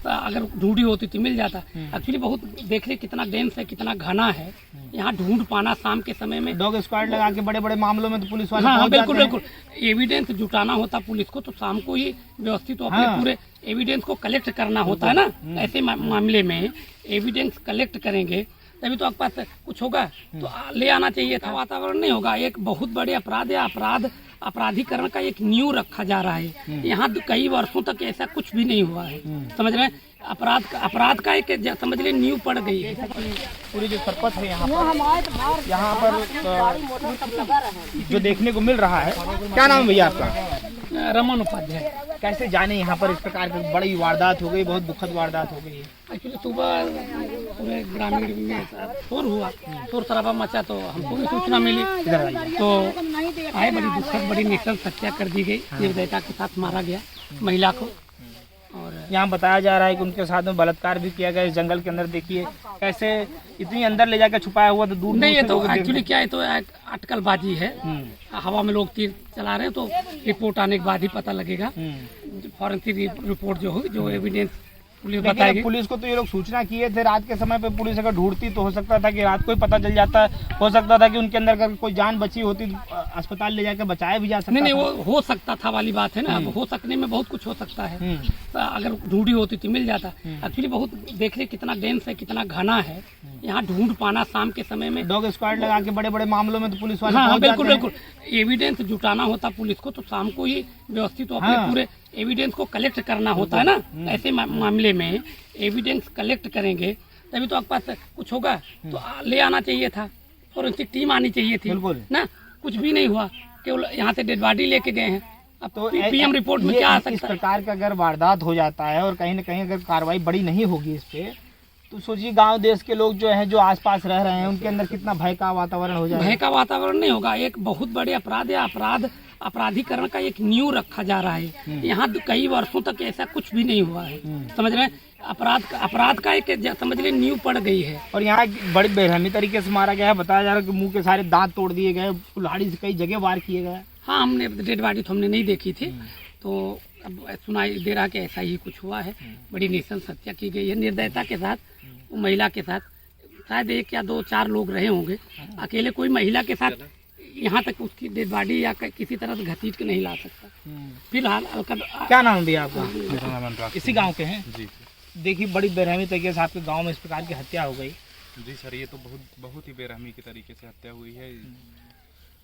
अगर ढूंढी होती तो मिल जाता। एक्चुअली बहुत देख रहे कितना डेंस है, कितना घना है, यहाँ ढूंढ पाना शाम के समय में। डॉग स्क्वाड लगा के बड़े बड़े मामलों में तो पुलिस वाले हाँ पहुंच बिल्कुल जाते हैं। बिल्कुल, एविडेंस जुटाना होता पुलिस को तो शाम को ही व्यवस्थित अपने पूरे एविडेंस को कलेक्ट करना होता है ना। ऐसे मामले में एविडेंस कलेक्ट करेंगे तभी तो आपके पास कुछ होगा, तो ले आना चाहिए था। वातावरण नहीं होगा, एक बहुत बड़े अपराध या अपराधीकरण का एक नींव रखा जा रहा है। यहाँ कई वर्षों तक ऐसा कुछ भी नहीं हुआ है, समझ रहे हैं। अपराध का एक समझ रहे नींव पड़ गई है। पूरी जो सरपत है यहाँ पर जो देखने को मिल रहा है। क्या नाम है भैया आपका? रमन उपाध्याय। कैसे जाने यहाँ पर इस प्रकार की बड़ी वारदात हो गई, बहुत दुखद वारदात हो गई है। एक्चुअली सुबह पूरे ग्रामीण में शोर हुआ, शोर शराबा मचा तो हमको भी सूचना मिली, तो आए। बड़ी दुखद, बड़ी निष्ठुर हत्या कर दी गई, निर्दयता के साथ मारा गया महिला को। और यहाँ बताया जा रहा है कि उनके साथ में बलात्कार भी किया गया इस जंगल के अंदर। देखिए कैसे इतनी अंदर ले जाकर छुपाया हुआ, तो दूर नहीं, ये तो एक्चुअली क्या है, तो अटकलबाजी है। हवा में लोग तीर चला रहे हैं, तो रिपोर्ट आने के बाद ही पता लगेगा। फॉरेंसिक रिपोर्ट जो होगी, जो एविडेंस पुलिस बताएगी। पुलिस को तो ये लोग सूचना किए थे रात के समय पे। पुलिस अगर ढूंढती तो हो सकता था कि रात को ही पता चल जाता, हो सकता था कि उनके अंदर अगर कोई जान बची होती तो अस्पताल ले जाकर बचाया भी जा सकता। नहीं, वो हो सकता था वाली बात है ना। अब हो सकने में बहुत कुछ हो सकता है, तो अगर ढूंढी होती तो मिल जाता। एक्चुअली बहुत देख रहे कितना डेंस है, कितना घना है, यहाँ ढूंढ पाना शाम के समय में। डॉग स्क्वाड लगा के बड़े बड़े मामलों में तो पुलिस वाले हाँ पहुंच बिल्कुल जाते हैं। बिल्कुल, एविडेंस जुटाना होता पुलिस को तो शाम को ही व्यवस्थित अपने पूरे एविडेंस को कलेक्ट करना होता है ना। ऐसे मामले में एविडेंस कलेक्ट करेंगे तभी तो आपके पास कुछ होगा, तो ले आना चाहिए था। फॉरेंसिक टीम आनी चाहिए थी ना। कुछ भी नहीं हुआ, केवल यहाँ से डेड बॉडी लेके गए हैं। अब तो पीएम रिपोर्ट में क्या आ सकता है? इस प्रकार का अगर वारदात हो जाता है और कहीं न कहीं अगर कार्रवाई बड़ी नहीं होगी इस पे, तो सोचिए गांव देश के लोग जो हैं, जो आसपास रह रहे हैं, उनके अंदर कितना भय का वातावरण हो जाएगा। भय का वातावरण नहीं होगा, एक बहुत बड़े अपराध या अपराधीकरण का एक नींव रखा जा रहा है। यहाँ कई वर्षों तक ऐसा कुछ भी नहीं हुआ है, समझ रहे हैं। अपराध का एक समझ रहे नींव पड़ गई है। और यहाँ बड़ी बेरहमी तरीके से मारा गया है। बताया जा रहा है कि मुंह के सारे दांत तोड़ दिए गए, कुल्हाड़ी से कई जगह वार किए गए। हाँ, हमने डेड बॉडी तो हमने नहीं देखी थी, तो अब सुनाई दे रहा कि ऐसा ही कुछ हुआ है। बड़ी नृशंस हत्या की गई है, निर्दयता के साथ। वो महिला के साथ शायद 1 या 2 4 लोग रहे होंगे, अकेले कोई महिला के साथ यहाँ तक उसकी डेड बॉडी या किसी तरह से घसीट के नहीं ला सकता। फिलहाल क्या नाम दिया आपका? इसी गांव के हैं जी। देखिए बड़ी बेरहमी तरीके से आपके गांव में इस प्रकार की हत्या हो गई। जी सर, ये तो बहुत ही बेरहमी के तरीके से हत्या हुई है।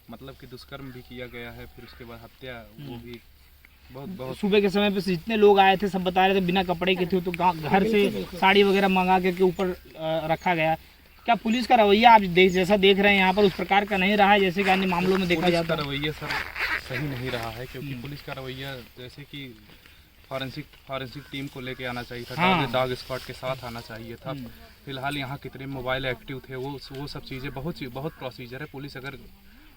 मतलब कि दुष्कर्म भी किया गया है, फिर उसके बाद हत्या, वो भी बहुत। सुबह के समय पे जितने लोग आए थे सब बता रहे थे बिना कपड़े के थे, तो घर से साड़ी वगैरह मंगा के ऊपर रखा गया। क्या पुलिस का रवैया आप जैसा देख रहे हैं यहाँ पर उस प्रकार का नहीं रहा है जैसे कि अन्य मामलों में देखा जाता है? रवैया सर सही नहीं रहा है, क्योंकि पुलिस का रवैया जैसे कि फॉरेंसिक टीम को लेके आना चाहिए था, डॉग स्क्वाड के साथ आना चाहिए था। फिलहाल यहाँ कितने मोबाइल एक्टिव थे, वो सब चीज़ें बहुत प्रोसीजर है। पुलिस अगर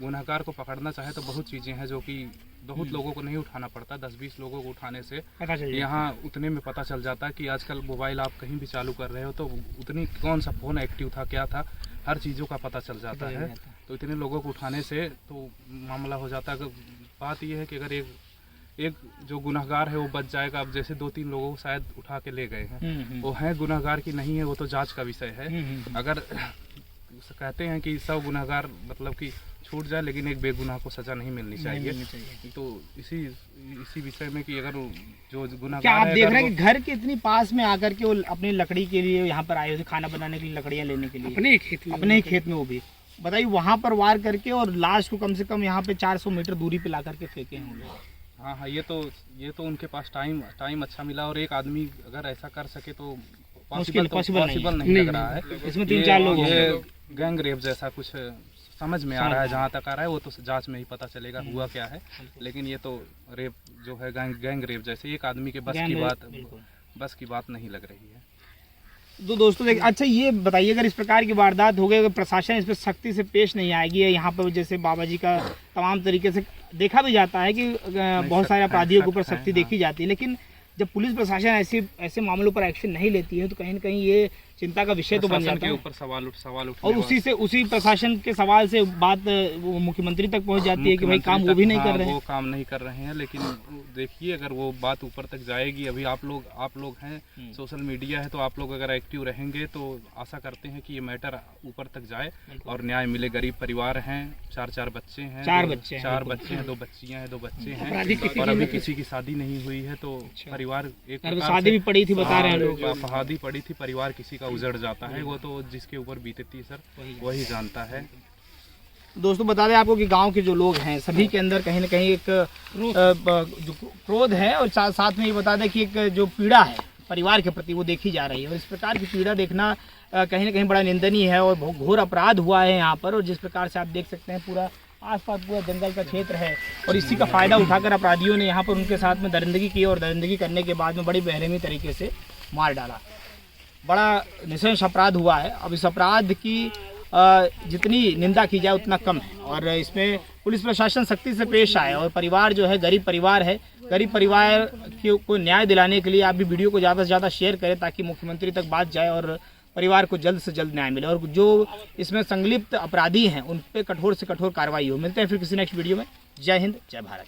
गुनहगार को पकड़ना चाहे तो बहुत चीज़ें हैं जो कि बहुत लोगों को नहीं उठाना पड़ता। 10-20 लोगों को उठाने से यहाँ उतने में पता चल जाता है कि आजकल मोबाइल आप कहीं भी चालू कर रहे हो तो उतनी कौन सा फ़ोन एक्टिव था, क्या था, हर चीज़ों का पता चल जाता है। तो इतने लोगों को उठाने से तो मामला हो जाता है। बात यह है कि अगर एक जो गुनहगार है वो बच जाएगा। अब जैसे 2-3 लोगों को शायद उठा के ले गए हैं, वो हैं गुनहगार की नहीं है, वो तो जांच का विषय है। अगर कहते हैं कि सब गुनहगार मतलब कि छूट जाए, लेकिन एक बेगुनाह को सजा नहीं मिलनी चाहिए। तो इसी विषय में कि अगर जो गुनहगार, क्या आप देख रहे हैं कि घर के इतनी पास में आकर के वो अपनी लकड़ी के लिए यहाँ पर आए थे, खाना बनाने के लिए लकड़ियाँ लेने के लिए अपने ही खेत में वो भी बताइए वहाँ पर वार करके, और लाश को कम से कम यहाँ पे 400 मीटर दूरी पे ला करके फेंके होंगे। हाँ, ये तो उनके पास टाइम अच्छा मिला, और एक आदमी अगर ऐसा कर सके तो पॉसिबल नहीं लग रहा है। इसमें 3-4 लोग गैंग रेप जैसा कुछ समझ में आ रहा है। जहाँ तक आ रहा है वो तो जांच में ही पता चलेगा हुआ क्या है, लेकिन ये तो रेप जो है गैंग रेप जैसे एक आदमी के बस की बात नहीं लग रही है। तो दोस्तों अच्छा ये बताइए, अगर इस प्रकार की वारदात हो गई, अगर प्रशासन इस पर सख्ती से पेश नहीं आएगी, यहाँ पर जैसे बाबा जी का तमाम तरीके से देखा भी जाता है कि बहुत सारे अपराधियों के ऊपर सख्ती देखी जाती है, लेकिन जब पुलिस प्रशासन ऐसे मामलों पर एक्शन नहीं लेती है तो कहीं ना कहीं ये चिंता का विषय तो बन प्रशासन जाता के है ऊपर सवाल उठने और उसी प्रशासन के सवाल से बात वो मुख्यमंत्री तक पहुंच जाती है कि भाई काम वो भी नहीं कर रहे हैं। वो काम नहीं कर रहे हैं, लेकिन देखिए अगर वो बात ऊपर तक जाएगी, अभी आप लोग हैं, सोशल मीडिया है, तो आप लोग अगर एक्टिव रहेंगे तो आशा करते हैं कि ये मैटर ऊपर तक जाए और न्याय मिले। गरीब परिवार हैं, चार बच्चे हैं, 4 बच्चे हैं, 2 बच्चियां हैं, 2 बच्चे हैं और अभी किसी की शादी नहीं हुई है, तो परिवार एक शादी भी पड़ी थी बता रहे हैं लोग, शादी पड़ी थी, परिवार किसी का उजड़ जाता है, वो तो जिसके ऊपर बीतती है सर वही जानता है। दोस्तों बता दें आपको कि गांव के जो लोग हैं सभी के अंदर कहीं ना कहीं एक जो क्रोध है और साथ में ये बता दें कि एक जो पीड़ा है परिवार के प्रति वो देखी जा रही है, और इस प्रकार की पीड़ा देखना कहीं ना कहीं बड़ा निंदनीय है और बहुत घोर अपराध हुआ है यहाँ पर। और जिस प्रकार से आप देख सकते हैं पूरा आसपास पूरा जंगल का क्षेत्र है और इसी का फायदा उठाकर अपराधियों ने यहाँ पर उनके साथ में दरिंदगी की और दरिंदगी करने के बाद में बड़ी बेरहमी तरीके से मार डाला। बड़ा नृशंस अपराध हुआ है। अब इस अपराध की जितनी निंदा की जाए उतना कम है और इसमें पुलिस प्रशासन सख्ती से पेश आए और परिवार जो है गरीब परिवार है, गरीब परिवार को न्याय दिलाने के लिए आप भी वीडियो को ज़्यादा से ज़्यादा शेयर करें ताकि मुख्यमंत्री तक बात जाए और परिवार को जल्द से जल्द न्याय मिले और जो इसमें संलिप्त अपराधी हैं उन पर कठोर से कठोर कार्रवाई हो। मिलते हैं फिर किसी नेक्स्ट वीडियो में। जय हिंद, जय भारत।